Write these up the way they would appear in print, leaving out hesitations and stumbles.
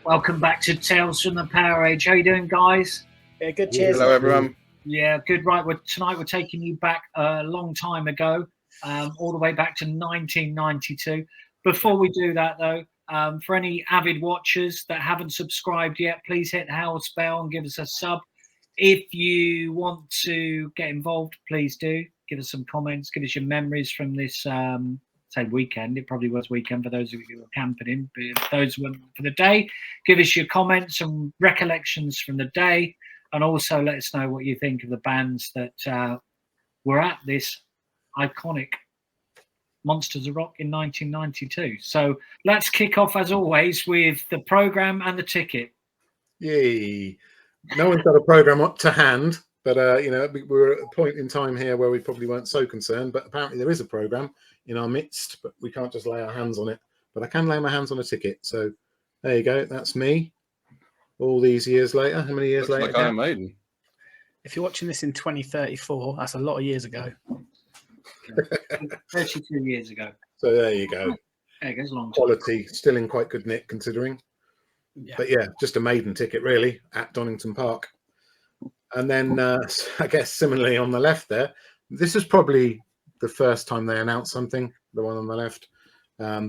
Welcome back to Tales from the PowerAge. How you doing, guys? Yeah, good. Cheers. Hello, everyone. Yeah, good. Right, tonight we're taking you back a long time ago, all the way back to 1992. Before we do that, though, for any avid watchers that haven't subscribed yet, please hit the house bell and give us a sub. If you want to get involved, please do. Give us some comments. Give us your memories from this say weekend. It probably was weekend for those of you who were camping in, but those who went for the day, give us your comments and recollections from the day, and also let us know what you think of the bands that were at this iconic Monsters of Rock in 1992. So let's kick off, as always, with the programme and the ticket. Yay. No one's got a programme up to hand, but, we're at a point in time here where we probably weren't so concerned, but apparently there is a programme in our midst, but we can't just lay our hands on it. But I can lay my hands on a ticket. So there you go. That's me. All these years later. How many years later? Like Iron Maiden. If you're watching this in 2034, that's a lot of years ago. 32 years ago. So there you go. There it goes, long time. Quality, still in quite good nick considering. Yeah. But yeah, just a Maiden ticket really at Donington Park. And then I guess similarly on the left there, this is probably the first time they announced something, the one on the left,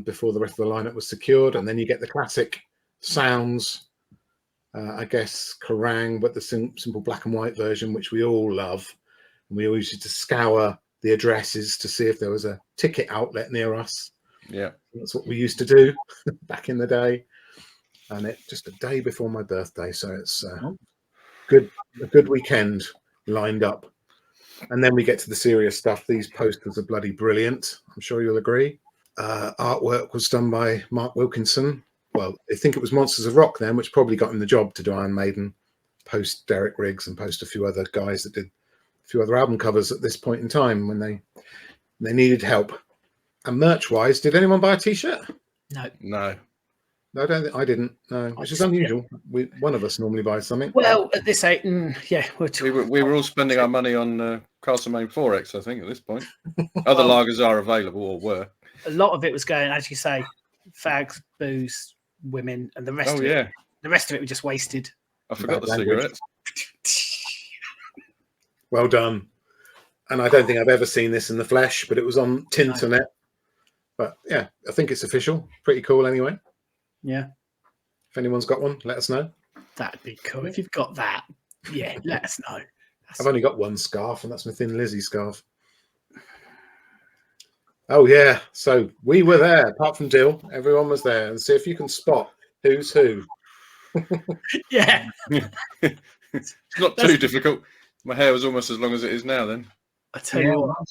before the rest of the lineup was secured. And then you get the classic sounds, I guess Kerrang, but the simple black and white version, which we all love. And we always used to scour the addresses to see if there was a ticket outlet near us. Yeah, that's what we used to do back in the day. And it just a day before my birthday, so it's a good weekend lined up. And then we get to the serious stuff. These posters are bloody brilliant. I'm sure you'll agree. Artwork was done by Mark Wilkinson. Well, I think it was Monsters of Rock then, which probably got him the job to do Iron Maiden, post Derek Riggs and post a few other guys that did a few other album covers at this point in time when they needed help. And merch-wise, did anyone buy a T-shirt? No. No, I don't think I didn't. No, which is unusual. One of us normally buys something. Well, at this age, yeah, we were all spending our money on Castlemaine 4X, I think, at this point. Other lagers are available, or were. A lot of it was going, as you say, fags, booze, women, and the rest. The rest of it was just wasted. I forgot the cigarettes. Well done. And I don't think I've ever seen this in the flesh, but it was on Tinternet. But yeah, I think it's official. Pretty cool, anyway. Yeah. If anyone's got one, let us know. That'd be cool. If you've got that, yeah, let us know. I've only got one scarf, and that's my Thin Lizzy scarf. Oh, yeah. So we were there, apart from Dill. Everyone was there. And see if you can spot who's who. Yeah. It's not too difficult. My hair was almost as long as it is now then. I tell you what.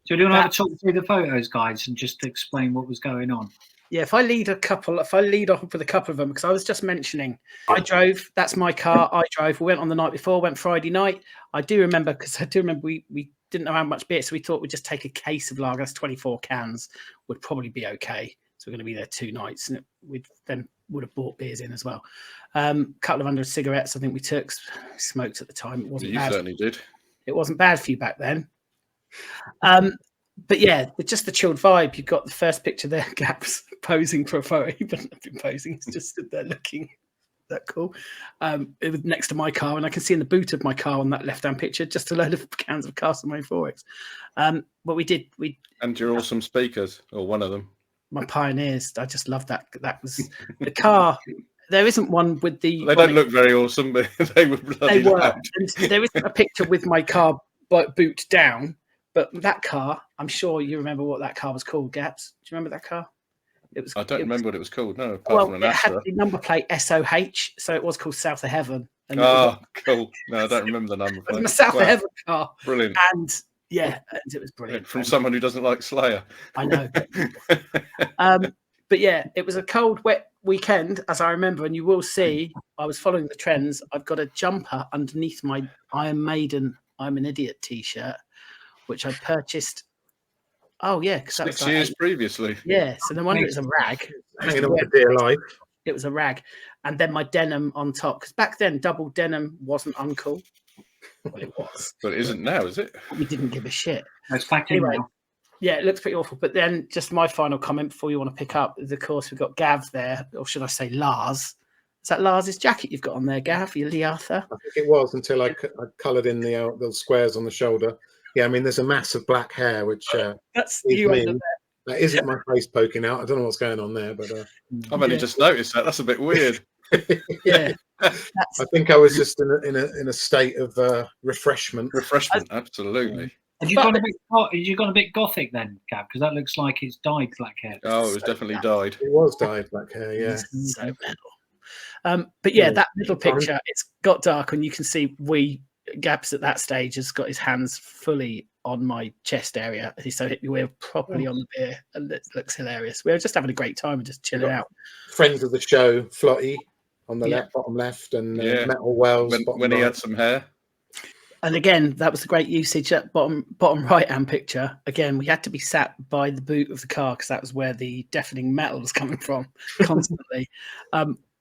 So do you want to have a talk through the photos, guys, and just explain what was going on? Yeah, if I lead off with a couple of them, because I was just mentioning, I drove, that's my car, I drove. We went on the night before, went Friday night. I do remember we didn't know how much beer, so we thought we'd just take a case of lager, that's 24 cans, would probably be okay. So we're going to be there 2 nights, and we then would have bought beers in as well. Couple of 100 cigarettes, I think we took, smoked at the time. It wasn't bad. You certainly did. It wasn't bad for you back then. But yeah, just the chilled vibe. You've got the first picture there, Gaps posing for a photo. He wouldn't have been posing. He's just stood there looking that cool. It was next to my car, and I can see in the boot of my car on that left-hand picture just a load of cans of Castlemaine 4X. What we did, and your awesome speakers, or one of them. My Pioneers. I just love that. That was the car. There isn't one with the. They don't look very awesome, but they were bloody loud. There isn't a picture with my car boot down. But that car, I'm sure you remember what that car was called, Gaps. Do you remember that car? I don't remember what it was called. No, apart from an Astra. It had the number plate SOH, so it was called South of Heaven. And cool. No, I don't remember the number plate. It was a South of Heaven car. Brilliant. And yeah, it was brilliant. From someone who doesn't like Slayer. I know. But yeah, it was a cold, wet weekend, as I remember, and you will see, I was following the trends. I've got a jumper underneath my Iron Maiden, I'm an Idiot t-shirt, which I purchased. Oh yeah, because 6 years previously. Yeah, so no wonder it's a rag. Hanging on for dear life. It was a rag, and then my denim on top. Because back then, double denim wasn't uncool. Well, it was, but it isn't now, is it? We didn't give a shit. It's back in now. Yeah, it looks pretty awful. But then, just my final comment before you want to pick up is, of course, we've got Gav there, or should I say Lars, Is that Lars's jacket you've got on there, Gav? Your Lee Arthur? I think it was until I coloured in the those squares on the shoulder. Yeah, I mean, there's a mass of black hair, which That's is you me. under there. That isn't my face poking out. I don't know what's going on there, but I've only just noticed that. That's a bit weird. Yeah. I think I was just in a state of refreshment. Absolutely. Have you gone a bit gothic then, Gav? Because that looks like it's dyed black hair. Oh, it was definitely dyed. It was dyed black hair, yeah. So metal. But yeah, that middle picture, it's got dark, and you can see Gabs at that stage has got his hands fully on my chest area. So we're properly on the beer, and it looks hilarious. We were just having a great time and just chilling out. Friends of the show, Flotty on the bottom left, and Metal Wells when he had some hair. And again, that was the great usage at bottom right hand picture. Again, we had to be sat by the boot of the car because that was where the deafening metal was coming from constantly.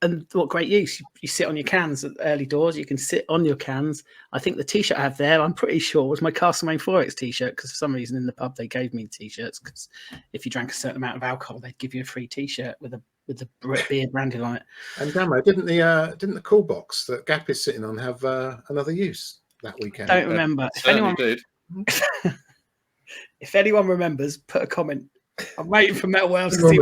And what great use. You sit on your cans at early doors. You can sit on your cans. I think the T-shirt I have there, I'm pretty sure, was my Castlemaine 4X T-shirt, because for some reason in the pub they gave me T-shirts, because if you drank a certain amount of alcohol, they'd give you a free T-shirt with the beer branded on it. And Damo, didn't the cool box that Gap is sitting on have another use that weekend? Don't remember. If anyone did. If anyone remembers, put a comment. I'm waiting for Metal Wells to see.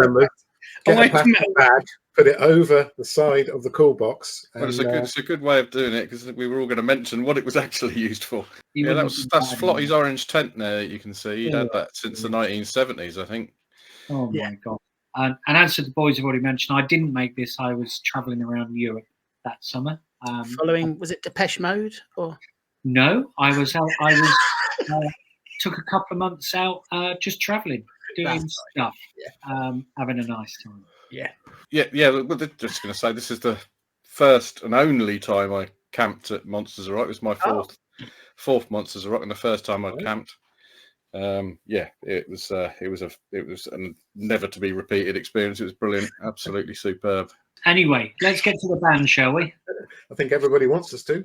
Get a plastic bag, put it over the side of the cool box. Well, it's a good way of doing it, because we were all going to mention what it was actually used for. Yeah, that's Flotty's orange tent there. You can see he'd had that since the 1970s, I think. Oh my god! And as the boys have already mentioned, I didn't make this. I was travelling around Europe that summer. Following, was it Depeche Mode or? No, I was out. Took a couple of months out, just travelling, doing stuff, having a nice time. Yeah. Well, just going to say, this is the first and only time I camped at Monsters of Rock. It was my fourth Monsters of Rock, and the first time I camped. It was a never to be repeated experience. It was brilliant, absolutely superb. Anyway, let's get to the band, shall we? I think everybody wants us to.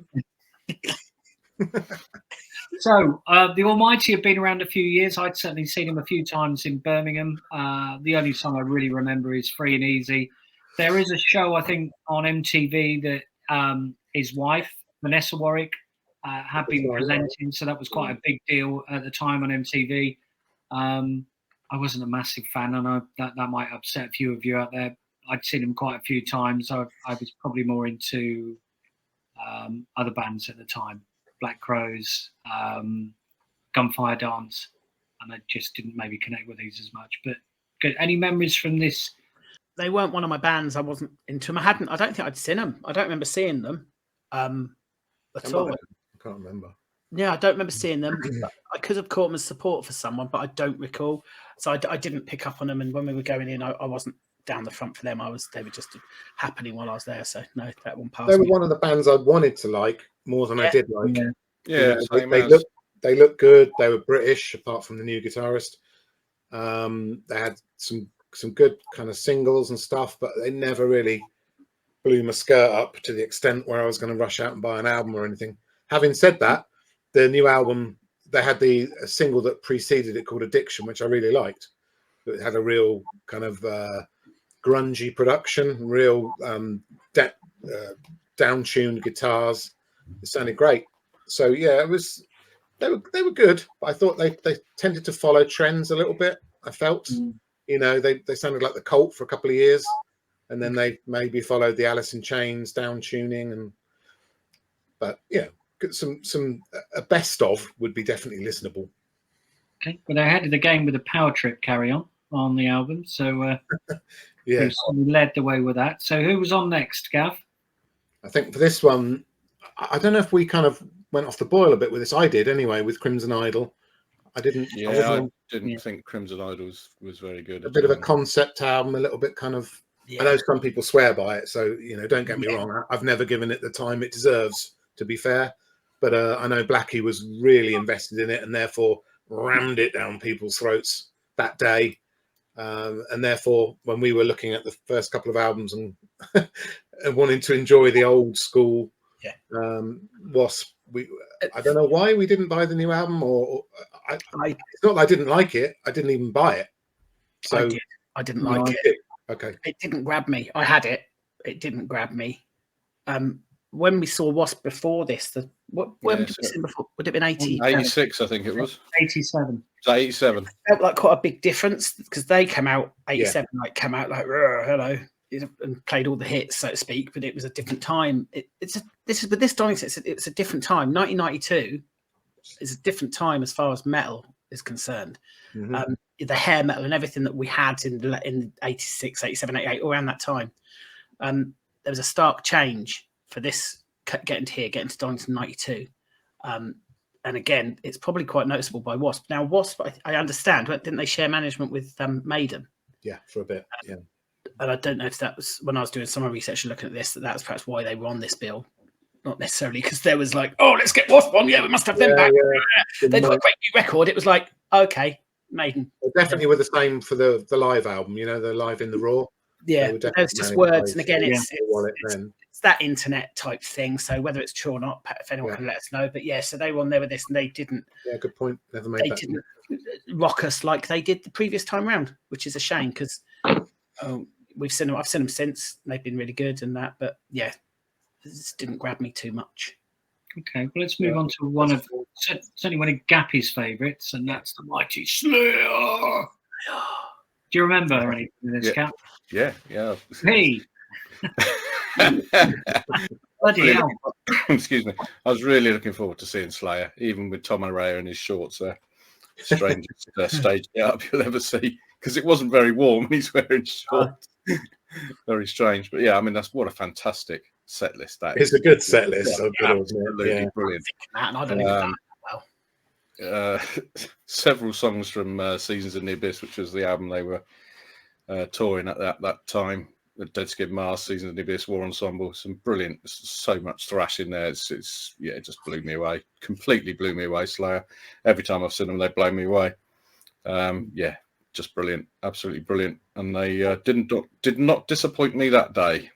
So, the Almighty have been around a few years. I'd certainly seen him a few times in Birmingham. The only song I really remember is Free and Easy. There is a show, I think, on MTV that his wife, Vanessa Warwick, had been presenting. So that was quite a big deal at the time on MTV. I wasn't a massive fan. I know that might upset a few of you out there. I'd seen him quite a few times. I was probably more into other bands at the time. Black Crows, Gunfire Dance, and I just didn't maybe connect with these as much. But good. Any memories from this? They weren't one of my bands. I wasn't into them. I don't think I'd seen them. I don't remember seeing them at all. I can't remember. Yeah, I don't remember seeing them. I could have caught them as support for someone, but I don't recall. So I didn't pick up on them. And when we were going in, I wasn't down the front for them. They were just happening while I was there. So no, that one passed. They were one of the bands I wanted to like more than I did like. Yeah, they looked good. They were British, apart from the new guitarist. They had some good kind of singles and stuff, but they never really blew my skirt up to the extent where I was going to rush out and buy an album or anything. Having said that, the new album, they had a single that preceded it called Addiction, which I really liked. It had a real kind of grungy production, real down-tuned guitars. It sounded great. So yeah, they were good, but I thought they tended to follow trends a little bit. I felt, they sounded like the Cult for a couple of years, and then they maybe followed the Alice in Chains down tuning, but yeah, a best of would be definitely listenable. Okay, but they had the game with the Power Trip Carry on the album, so yeah, we led the way with that. So who was on next, Gav? I think for this one, I don't know if we kind of went off the boil a bit with this. I did anyway with Crimson Idol. I didn't think Crimson Idol was very good. A bit of a concept album, a little bit kind of. Yeah. I know some people swear by it, so don't get me wrong. I've never given it the time it deserves, to be fair. But I know Blackie was really invested in it, and therefore rammed it down people's throats that day. And therefore, when we were looking at the first couple of albums and wanting to enjoy the old school W.A.S.P, I don't know why we didn't buy the new album, or it's not that I didn't like it. I didn't even buy it. So I didn't like it. Okay. It didn't grab me. I had it. it didn't grab me. When we saw W.A.S.P before this, when did we see them before? Would it have been 80? 86, I think it was. 87. 87. Felt like quite a big difference because they came out 87, came out like hello, and played all the hits, so to speak. But it was a different time. With this Donington, it's a different time. 1992 is a different time as far as metal is concerned. Mm-hmm. The hair metal and everything that we had in 86, 87, 88, around that time. There was a stark change for this getting to Donington 92. And again, it's probably quite noticeable by W.A.S.P. Now, W.A.S.P, I understand, didn't they share management with Maiden? Yeah, for a bit. Yeah. And I don't know if that was, when I was doing some research and looking at this, that was perhaps why they were on this bill. Not necessarily because there was like, oh, let's get W.A.S.P on. Yeah, we must have them back. Yeah. They've got a great new record. It was like, okay, Maiden. They definitely were the same for the live album, the Live in the Raw. Yeah, there's just words. And again, it's that internet type thing. So whether it's true or not, if anyone can let us know. But yeah, so they were on there with this and they didn't. Yeah, good point. Never made that. They didn't rock us like they did the previous time round, which is a shame because I've seen them since. They've been really good and that. But yeah, this didn't grab me too much. Okay, well, let's move on to certainly one of Gappy's favourites, and that's the Mighty Slayer. Do you remember anything of this, Cap? Yeah. Hey. Bloody hell. Excuse me. I was really looking forward to seeing Slayer, even with Tom Araya in his shorts there. Strangest stage up you'll ever see, because it wasn't very warm and he's wearing shorts. Very strange. But yeah, I mean, what a fantastic set list that is. It's a good set list. Absolutely brilliant. And I don't even know well. Several songs from Seasons in the Abyss, which was the album they were touring at that time. The Dead Skin Mask, Seasons in the Abyss, War Ensemble, some brilliant, so much thrash in there. It just blew me away. Completely blew me away, Slayer. Every time I've seen them, they blow me away. Just brilliant, absolutely brilliant. And they did not disappoint me that day.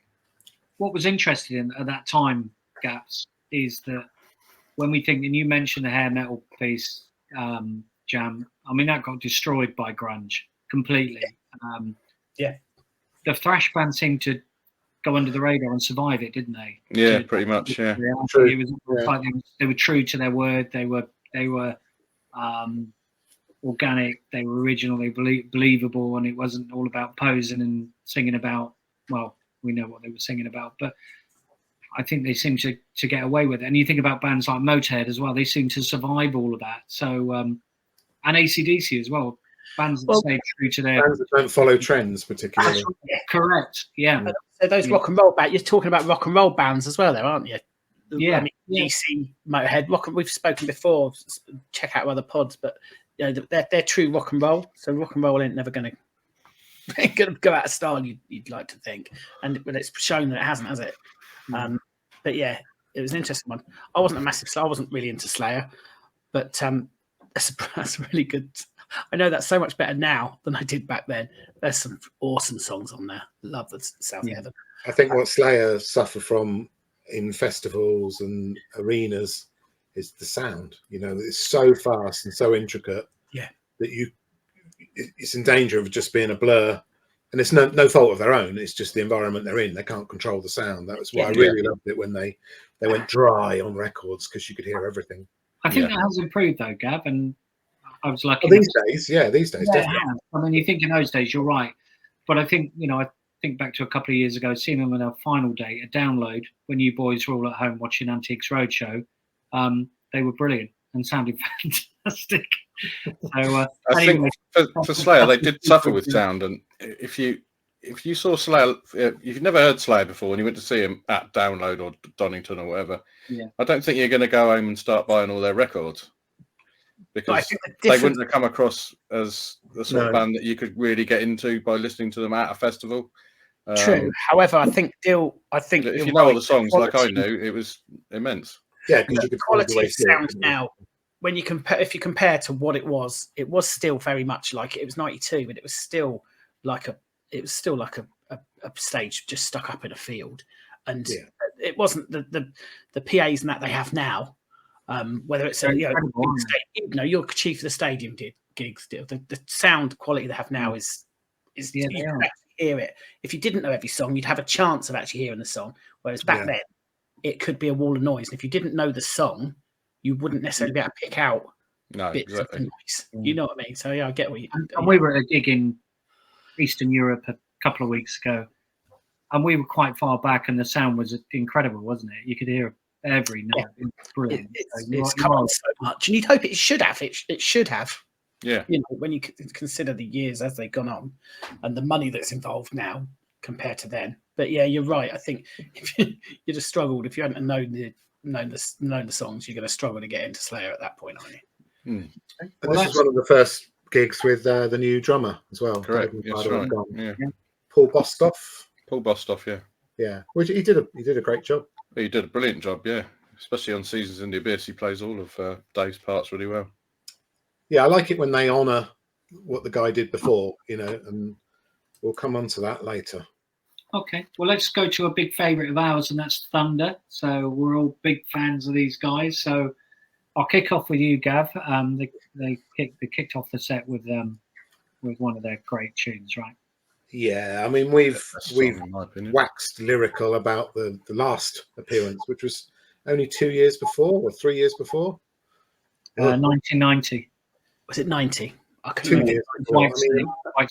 What was interesting at that time, Gaps, is that when we think, and you mentioned the hair metal piece, Jam, I mean, that got destroyed by grunge completely. The thrash band seemed to go under the radar and survive it, didn't they? Yeah, pretty much. Yeah, it was like they were true to their word. They were organic. They were originally believable, and it wasn't all about posing and singing about. Well, we know what they were singing about, but I think they seem to get away with it. And you think about bands like Motorhead as well; they seem to survive all of that. So, and AC/DC as well. Bands that stay true to their bands that don't follow trends, particularly. Correct. Yeah. So those rock and roll bands, you're talking about rock and roll bands as well, there, aren't you? Yeah. I mean, DC, Motorhead, we've spoken before. Check out other pods, but they're true rock and roll. So rock and roll ain't never going to go out of style. You'd like to think, but it's shown that it hasn't, has it? But yeah, it was an interesting one. I wasn't really into Slayer, but that's really good. I know that's so much better now than I did back then. There's some awesome songs on there. Love the South Heaven. I think what Slayer suffer from in festivals and arenas is the sound. It's so fast and so intricate that it's in danger of just being a blur. And it's no fault of their own. It's just the environment they're in. They can't control the sound. That was why I really loved it when they went dry on records, because you could hear everything. I think that has improved though, Gav, and I was lucky. These days, definitely. I mean, you think in those days, you're right. But I think, I think back to a couple of years ago, seeing them on our final day, a download, when you boys were all at home watching Antiques Roadshow, they were brilliant and sounded fantastic. So I think for Slayer, they did suffer with sound. And if you saw Slayer, if you've never heard Slayer before and you went to see him at Download or Donington or whatever, I don't think you're going to go home and start buying all their records. Because they wouldn't have come across as the sort of band that you could really get into by listening to them at a festival. True. However, I think if you know all the songs like I knew, it was immense. Yeah, because the quality of sound now, when you compare, if you compare to what it was still very much like it was 92, but it was still like a stage just stuck up in a field, and it wasn't the PAs and that they have now. Whether it's your chief of the stadium gigs, the sound quality they have now is hear it. If you didn't know every song, you'd have a chance of actually hearing the song. Whereas back then, it could be a wall of noise. And if you didn't know the song, you wouldn't necessarily be able to pick out bits of the noise. You know what I mean? So yeah, I get what you. And we were at a gig in Eastern Europe a couple of weeks ago, and we were quite far back, and the sound was incredible, wasn't it? You could hear every note. It was brilliant. It's come on so much, and you'd hope it should have. It should have. Yeah. You know, when you consider the years as they've gone on, and the money that's involved now compared to then. But yeah, you're right. I think if you'd have struggled if you hadn't known the songs, you're going to struggle to get into Slayer at that point, aren't you? And this is one of the first gigs with the new drummer as well. Correct. Yes, right. Yeah. Paul Bostoff. Paul Bostoff, yeah. Yeah, which he did a great job. He did a brilliant job, yeah. Especially on Seasons in the Abyss, he plays all of Dave's parts really well. Yeah, I like it when they honour what the guy did before, you know, and we'll come on to that later. Okay, well, let's go to a big favourite of ours, and that's Thunder. So we're all big fans of these guys. So I'll kick off with you, Gav. They kicked off the set with one of their great tunes, right? Yeah, I mean we've waxed lyrical about the last appearance, which was only 2 years before or 3 years before. 1990. Was it 90? I 2 years before.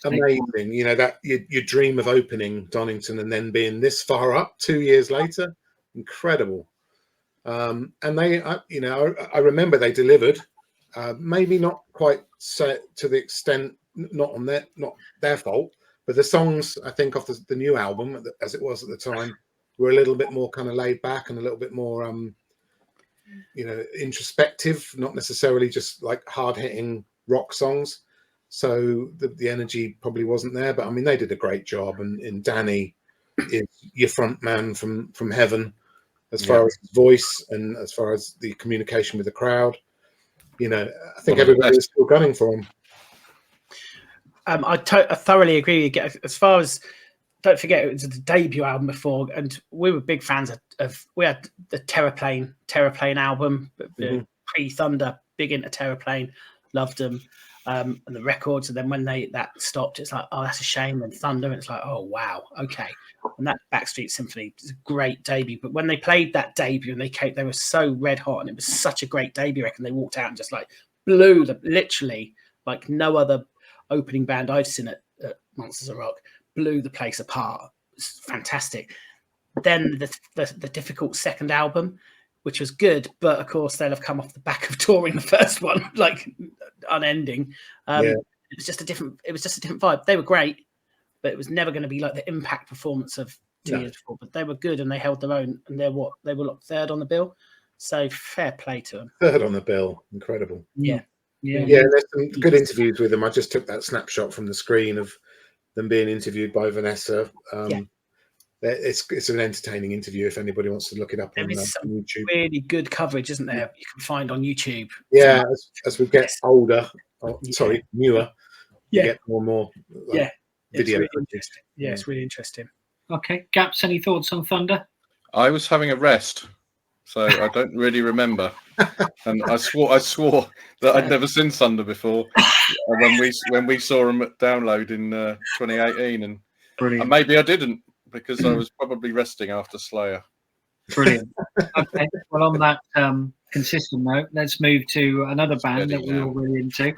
Amazing. You know, that you dream of opening Donington and then being this far up 2 years later. Incredible. And they, I remember they delivered, maybe not quite to the extent, not their fault, but the songs, I think, off the new album, as it was at the time, were a little bit more kind of laid back and a little bit more, introspective, not necessarily just like hard-hitting rock songs. So the energy probably wasn't there. But, I mean, they did a great job. And Danny is your front man from heaven as far as his voice and as far as the communication with the crowd. You know, I think everybody is still gunning for him. I thoroughly agree. As far as, don't forget, it was the debut album before, and we were big fans of we had the Terraplane album, pre-Thunder, big into Terraplane, loved them, and the records. And then when that stopped, it's like, oh, that's a shame. And Thunder, and it's like, oh wow, okay. And that Backstreet Symphony is a great debut. But when they played that debut and they were so red hot, and it was such a great debut record. They walked out and just like blew them, literally like no other opening band I've seen at Monsters of Rock, blew the place apart. It was fantastic. Then the difficult second album, which was good, but of course they'll have come off the back of touring the first one, like unending. It was just a different vibe. They were great, but it was never going to be like the impact performance of 2 years before. But they were good and they held their own, and they were like third on the bill. So fair play to them. Third on the bill, incredible. Yeah. There's some good interviews with them. I just took that snapshot from the screen of them being interviewed by Vanessa. It's an entertaining interview if anybody wants to look it up on YouTube. Really good coverage, isn't there? You can find on YouTube. Yeah, as we get older, newer, you get more and more video. Really it's really interesting. Okay, Gaps, any thoughts on Thunder? I was having a rest, so I don't really remember. And I swore that I'd never seen Thunder before when we saw them at Download in 2018, and maybe I didn't because I was probably resting after Slayer. Brilliant. Okay, well, on that consistent note, let's move to another band that we're all really into.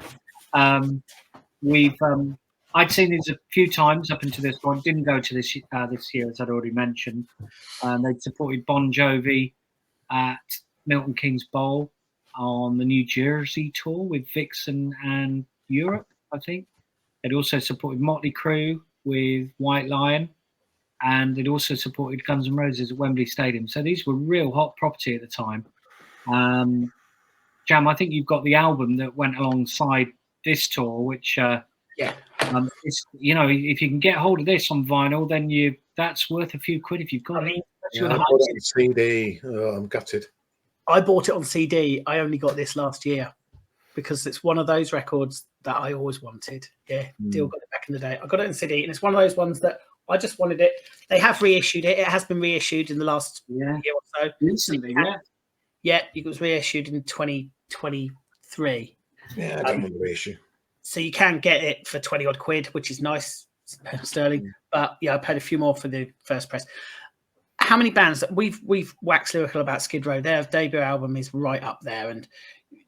I'd seen these a few times up until this point. Didn't go to this year, as I'd already mentioned. They'd supported Bon Jovi at Milton Keynes Bowl on the New Jersey tour with Vixen and Europe, I think. They'd also supported Motley Crue with White Lion, and they'd also supported Guns N' Roses at Wembley Stadium. So these were real hot property at the time. Jam, I think you've got the album that went alongside this tour, which it's, if you can get hold of this on vinyl, then that's worth a few quid if you've got it. I bought it on CD. Oh, I'm gutted. I bought it on CD. I only got this last year because it's one of those records that I always wanted. Yeah, Deal got it back in the day. I got it on CD, and it's one of those ones that I just wanted it. They have reissued it. It has been reissued in the last year or so. Recently, yeah, it was reissued in 2023. Yeah, I don't want the reissue. So you can get it for 20 odd quid, which is nice. sterling. But yeah, I paid a few more for the first press. How many bands that we've waxed lyrical about Skid Row? Their debut album is right up there, and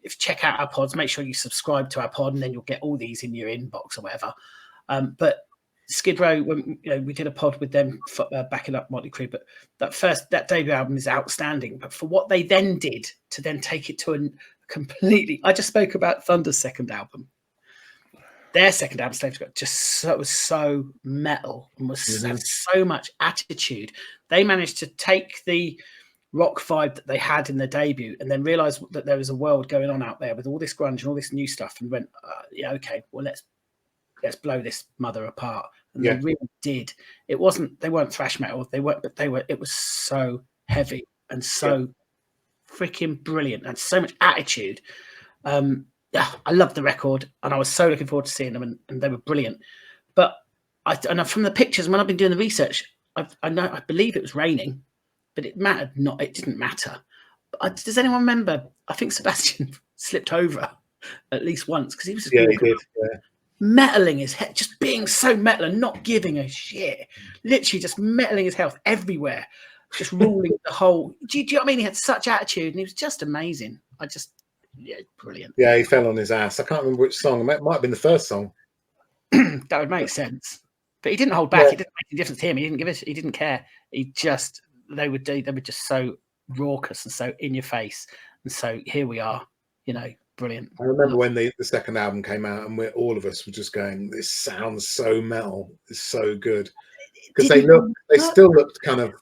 if you check out our pods, make sure you subscribe to our pod, and then you'll get all these in your inbox or whatever. But Skid Row, when we did a pod with them backing up Motley Crue, but that debut album is outstanding. But for what they then did to then take it to a completely, I just spoke about Thunder's second album. Their second album, Slave to God, was so metal and had so much attitude. They managed to take the rock vibe that they had in their debut and then realize that there was a world going on out there with all this grunge and all this new stuff, and went, yeah, okay, well, let's blow this mother apart. And they really did. They weren't thrash metal. It was so heavy and so freaking brilliant and so much attitude. I loved the record, and I was so looking forward to seeing them, and they were brilliant. But from the pictures, when I've been doing the research, I believe it was raining, but it mattered not. It didn't matter. But does anyone remember? I think Sebastian slipped over at least once because he was he did. Metaling his head, just being so metal and not giving a shit. Literally just metaling his health everywhere, just ruling the whole. Do you know what I mean? He had such attitude, and he was just amazing. Brilliant. Yeah, he fell on his ass. I can't remember which song. It might have been the first song. That would make sense. But he didn't hold back. It didn't make any difference to him. He didn't give it. He didn't care. They were just so raucous and so in your face. And so here we are. Brilliant. I remember when the second album came out, and all of us were just going, "This sounds so metal. It's so good." Because they still looked kind of.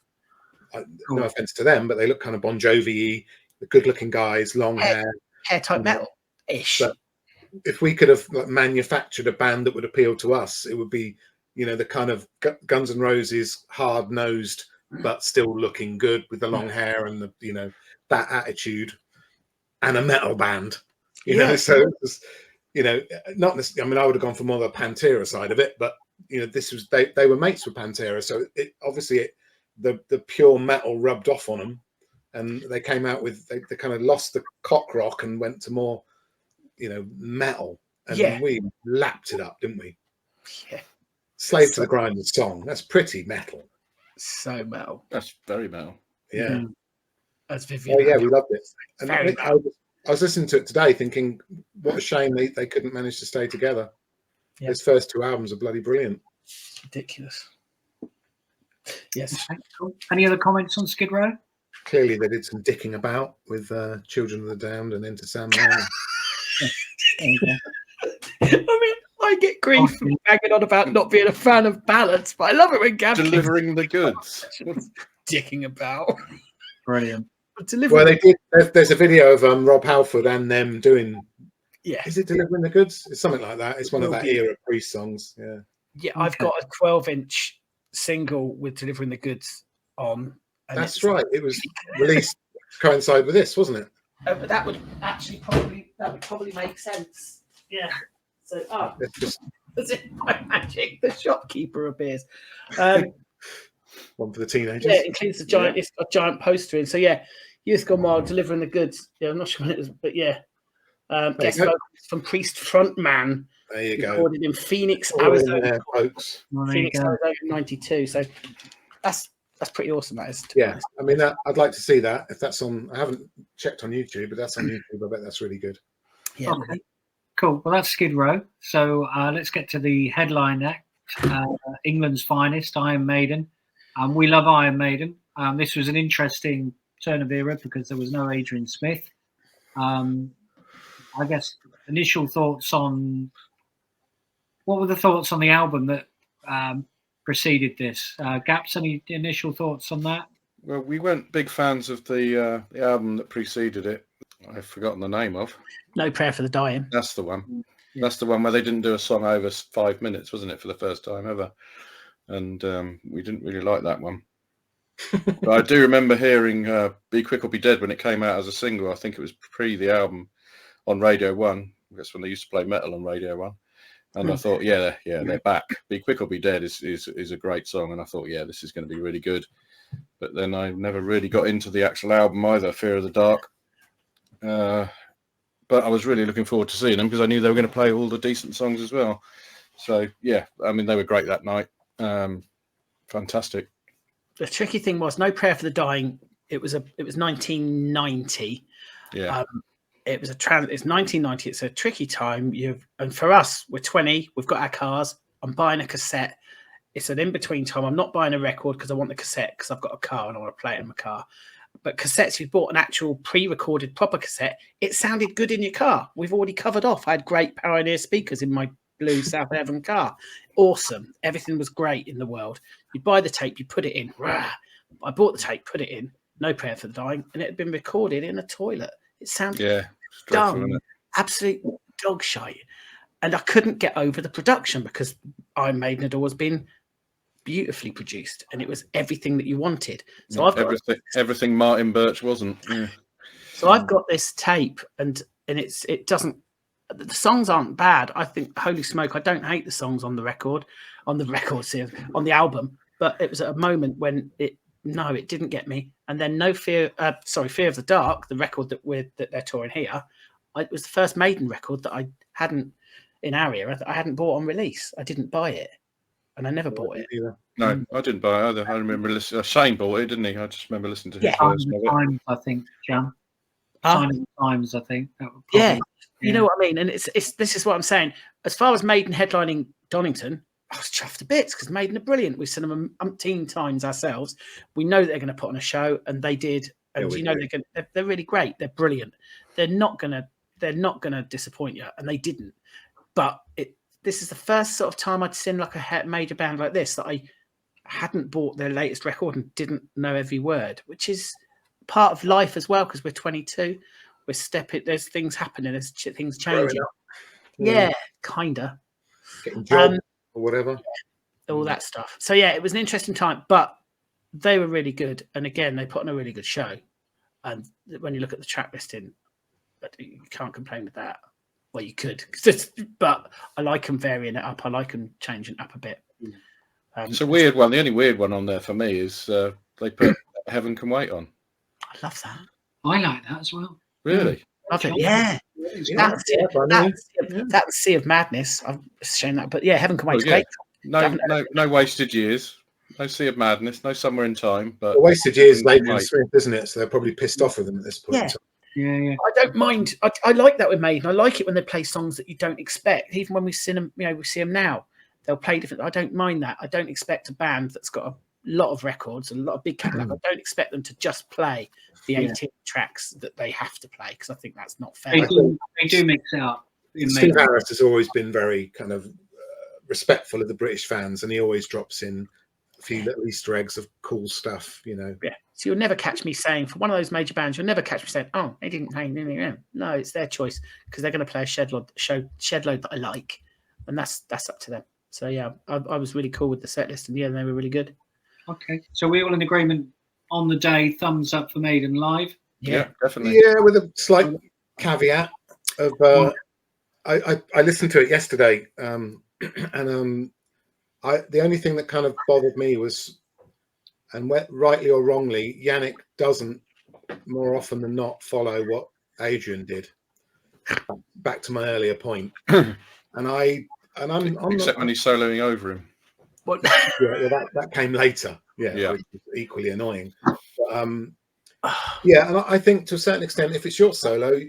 No offense to them, but they look kind of Bon Jovi-y. The good-looking guys, long hair type metal-ish. But if we could have manufactured a band that would appeal to us, it would be, the kind of Guns N' Roses, hard-nosed but still looking good with the long hair and the that attitude, and a metal band. So it was, not necessarily. I mean, I would have gone for more the Pantera side of it, but this was they were mates with Pantera, so the pure metal rubbed off on them. And they came out with they kind of lost the cock rock and went to more, metal. And we lapped it up, didn't we? Yeah. Slave to the Grinders song. That's pretty metal. So metal. That's very metal. Yeah. Mm. That's Vivian. Oh yeah, we loved it. And Very I was listening to it today, thinking, what a shame they couldn't manage to stay together. Yeah. His first two albums are bloody brilliant. Ridiculous. Yes. Cool. Any other comments on Skid Row? Clearly, they did some dicking about with Children of the Damned and Enter Sandman. I mean, I get grief from banging on about not being a fan of ballads, but I love it when Gavin delivering the goods, dicking about. Brilliant. Well, they did. There's a video of Rob Halford and them doing. Yeah. Is it Delivering the Goods? It's something like that. It's one of that era Priest songs. Yeah. Yeah, I've got a 12-inch single with Delivering the Goods on. That's right. It was released to coincide with this, wasn't it? But that would probably make sense. Yeah. So that's it. By magic, the shopkeeper appears. One for the teenagers. Yeah, it includes it's got a giant poster in. So yeah, Youth Gone Wild, Delivering the Goods. Yeah, I'm not sure when it was, but yeah. Guest vocals from Priest frontman. There you go. Recorded in Phoenix, Arizona. There, folks. Phoenix, Arizona, 92. So that's pretty awesome. That is. Yeah, I mean, I'd like to see that. If that's on, I haven't checked on YouTube, but that's on YouTube. I bet that's really good. Yeah. Okay. Cool. Well, that's Skid Row. So let's get to the headline act. England's finest, Iron Maiden. We love Iron Maiden. This was an interesting turn of era because there was no Adrian Smith. I guess initial thoughts on what were the thoughts on the album that preceded this? Gaps, any initial thoughts on that? Well, we weren't big fans of the album that preceded it. I've forgotten the name of. No Prayer for the Dying. That's the one. Yeah. That's the one where they didn't do a song over 5 minutes, wasn't it, for the first time ever? And we didn't really like that one. But I do remember hearing Be Quick or Be Dead when it came out as a single. I think it was pre the album on Radio 1. That's when they used to play metal on Radio 1. And I thought, they're back. Be Quick or Be Dead is a great song. And I thought, this is going to be really good. But then I never really got into the actual album either, Fear of the Dark. But I was really looking forward to seeing them because I knew they were going to play all the decent songs as well. So yeah, I mean they were great that night. Fantastic. The tricky thing was No Prayer for the Dying. It was 1990. Yeah. It's 1990. It's a tricky time. And for us, we're 20. We've got our cars. I'm buying a cassette. It's an in-between time. I'm not buying a record because I want the cassette because I've got a car and I want to play it in my car. But cassettes, you bought an actual pre-recorded proper cassette. It sounded good in your car. We've already covered off. I had great Pioneer speakers in my blue South Devon car. Awesome. Everything was great in the world. You buy the tape, you put it in. Rah. I bought the tape, put it in. No Prayer for the Dying, and it had been recorded in a toilet. It sounded dumb, absolute dog shite. And I couldn't get over the production because Iron Maiden had always been beautifully produced, and it was everything that you wanted. So I've got everything Martin Birch wasn't. Yeah. So I've got this tape, and it doesn't. The songs aren't bad. I think Holy Smoke. I don't hate the songs on the record, on the album, but it was at a moment when it didn't get me. And then Fear of the Dark, the record that they're touring here, it was the first Maiden record that I hadn't in our era. I hadn't bought on release. I didn't buy it, and I never bought it. No, I didn't buy it either. I remember listening. Shane bought it, didn't he? I just remember listening to his version of it. Times, I think, Jan. Signing Times, I think. Yeah, you know what I mean. And this is what I'm saying. As far as Maiden headlining Donington, I was chuffed to bits because Maiden are brilliant. We've seen them umpteen times ourselves. We know they're going to put on a show, and they did. And they're really great. They're brilliant. They're not gonna disappoint you, and they didn't. But this is the first sort of time I'd seen like a major band like this that I hadn't bought their latest record and didn't know every word, which is part of life as well because we're 22. We're stepping. There's things happening. There's things changing. Yeah, kinda. Getting job or whatever. All that stuff. So yeah, it was an interesting time, but they were really good. And again, they put on a really good show. And when you look at the track listing, but you can't complain with that. Well, you could, but I like them varying it up. I like them changing it up a bit. It's a weird one. The only weird one on there for me is they put Heaven Can Wait on. I love that. I like that as well. Really? Love it. Yeah. That's Sea of Madness. I'm ashamed that, but yeah, Heaven Can Wait's great. No wasted years. No Sea of Madness. No Somewhere in Time. But the wasted years later in Smith, isn't it? So they're probably pissed off with them at this point. Yeah. I don't mind. I like that with Maiden. I like it when they play songs that you don't expect. Even when we see them, we see them now. They'll play different. I don't mind that. I don't expect a band that's got a lot of records and a lot of big catalog. I don't expect them to just play the 18 tracks that they have to play because I think that's not fair. They do mix it up. Steve Harris has always been very kind of respectful of the British fans, and he always drops in a few little Easter eggs of cool stuff, Yeah. So you'll never catch me saying, for one of those major bands, you'll never catch me saying, "Oh, they didn't play." No, it's their choice because they're going to play a shed load that I like, and that's up to them. So yeah, I was really cool with the set list, and yeah, they were really good. Okay, so we're all in agreement on the day. Thumbs up for Maiden live. Yeah, definitely. Yeah, with a slight caveat of I listened to it yesterday, and the only thing that kind of bothered me was, and rightly or wrongly, Yannick doesn't more often than not follow what Adrian did. Back to my earlier point, except when he's soloing over him. What? that came later. Yeah. Which was equally annoying. But, and I think to a certain extent, if it's your solo,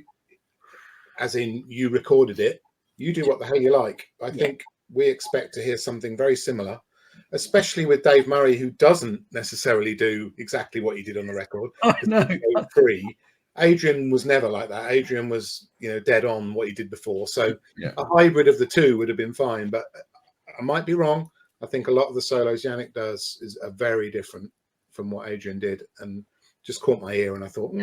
as in you recorded it, you do what the hell you like. I think we expect to hear something very similar, especially with Dave Murray, who doesn't necessarily do exactly what he did on the record. I know. Adrian was never like that. Adrian was, dead on what he did before. So a hybrid of the two would have been fine. But I might be wrong. I think a lot of the solos Yannick does are very different from what Adrian did, and just caught my ear. And I thought,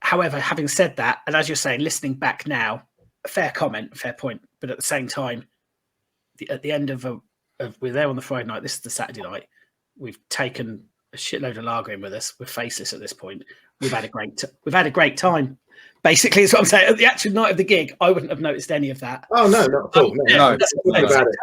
However, having said that, and as you're saying, listening back now, a fair comment, fair point. But at the same time, at the end of we're there on the Friday night. This is the Saturday night. We've taken a shitload of lager in with us. We're faceless at this point. We've had a great time. Basically, is what I'm saying. At the actual night of the gig, I wouldn't have noticed any of that. Oh no, not at all. No. About it.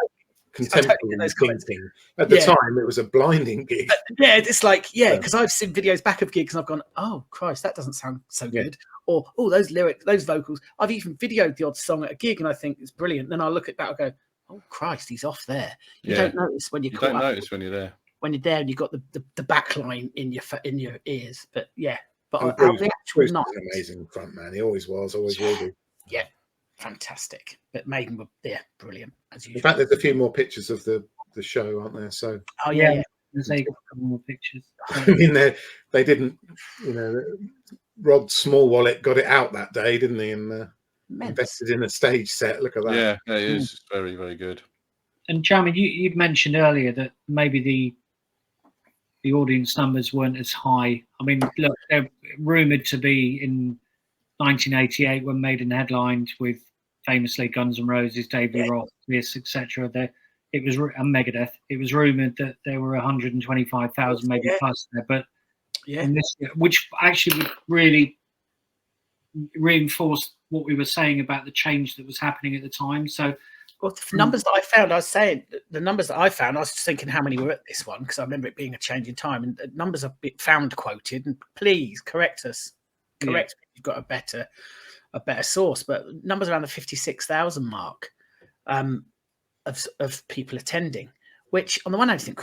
Contemporary thinking. At the time, it was a blinding gig. It's like, because I've seen videos back of gigs and I've gone, oh Christ, that doesn't sound so good. Or those lyrics, those vocals. I've even videoed the odd song at a gig and I think it's brilliant. Then I'll look at that and go, oh Christ, he's off there. You Yeah. don't notice when You don't notice when you're there. when you're there and you've got the back line in your ears. But yeah, but And out Bruce, the actual Bruce night, is an amazing front man. He always was, always will be. yeah, fantastic. But Maiden were brilliant as In usual. fact, there's a few more pictures of the show, aren't there? So Oh yeah. There's a couple more pictures. I mean, they didn't, Rod Smallwallet got it out that day, didn't he? And invested in a stage set. Look at that. Yeah, it is. It's very, very good. And Jamie, you'd mentioned earlier that maybe the audience numbers weren't as high. I mean, look, they're rumoured to be in 1988 when Maiden headlined with famously Guns N' Roses, Dave Lee Roth, this, etc. It was and Megadeth. It was rumoured that there were 125,000 maybe plus there, but in this, which actually would really reinforce what we were saying about the change that was happening at the time. So. Well, the numbers that I found, I was saying the numbers that I found, I was just thinking how many were at this one because I remember it being a change in time, and the numbers have been found quoted. And please correct us, if you've got a better source. But numbers around the 56,000 mark of people attending, which on the one hand you think,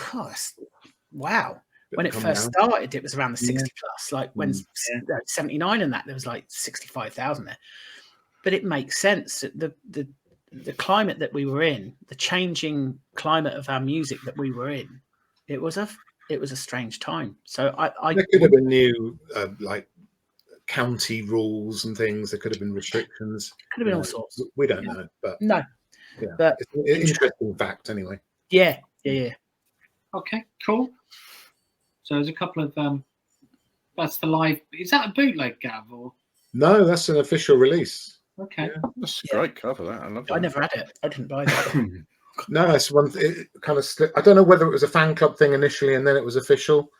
wow. When it first started, it was around the 60 plus. Like when 79 and that, there was like 65,000 there. But it makes sense that the climate that we were in, the changing climate of our music that we were in, it was a strange time. So there could have been new like county rules and things. There could have been restrictions. Could have been all sorts. We don't know, but no. Yeah, but it's an interesting fact anyway. Yeah. Okay, cool. So there's a couple of that's the live. Is that a bootleg, Gav? Or no, that's an official release. Okay, that's a great cover. That I love that. I never had it. I didn't buy that. No, it's one. It kind of slipped. I don't know whether it was a fan club thing initially and then it was official,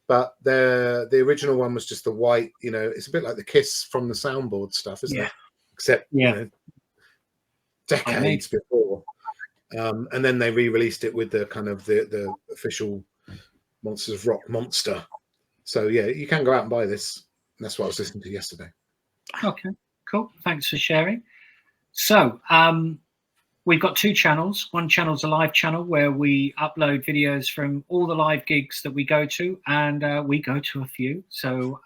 but the original one was just the white. It's a bit like the Kiss from the soundboard stuff, isn't it? Except decades before, and then they re-released it with the kind of the official Monsters of Rock monster. So yeah, you can go out and buy this. And that's what I was listening to yesterday. Okay, cool. Thanks for sharing. So we've got two channels. One channel's a live channel where we upload videos from all the live gigs that we go to, and we go to a few. So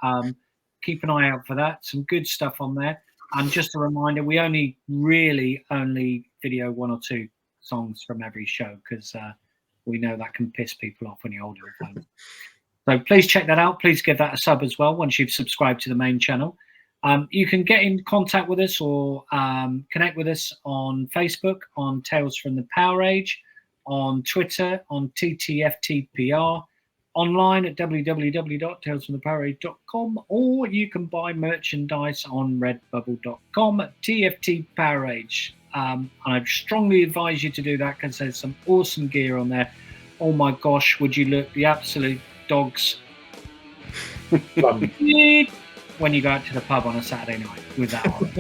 keep an eye out for that. Some good stuff on there. And just a reminder, we only video one or two songs from every show because we know that can piss people off when you're older. So please check that out. Please give that a sub as well once you've subscribed to the main channel. You can get in contact with us or connect with us on Facebook, on Tales from the PowerAge, on Twitter, on TTFTPR, online at www.talesfromthepowerage.com, or you can buy merchandise on redbubble.com at TFT PowerAge. I strongly advise you to do that because there's some awesome gear on there. Oh my gosh, would you look the absolute dogs when you go out to the pub on a Saturday night with that on.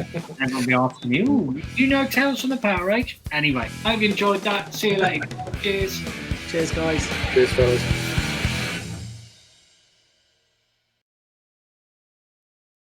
And I'll be asking you, do you know Tales from the PowerAge? Anyway, hope you enjoyed that. See you later. Cheers. Cheers, guys. Cheers, fellas.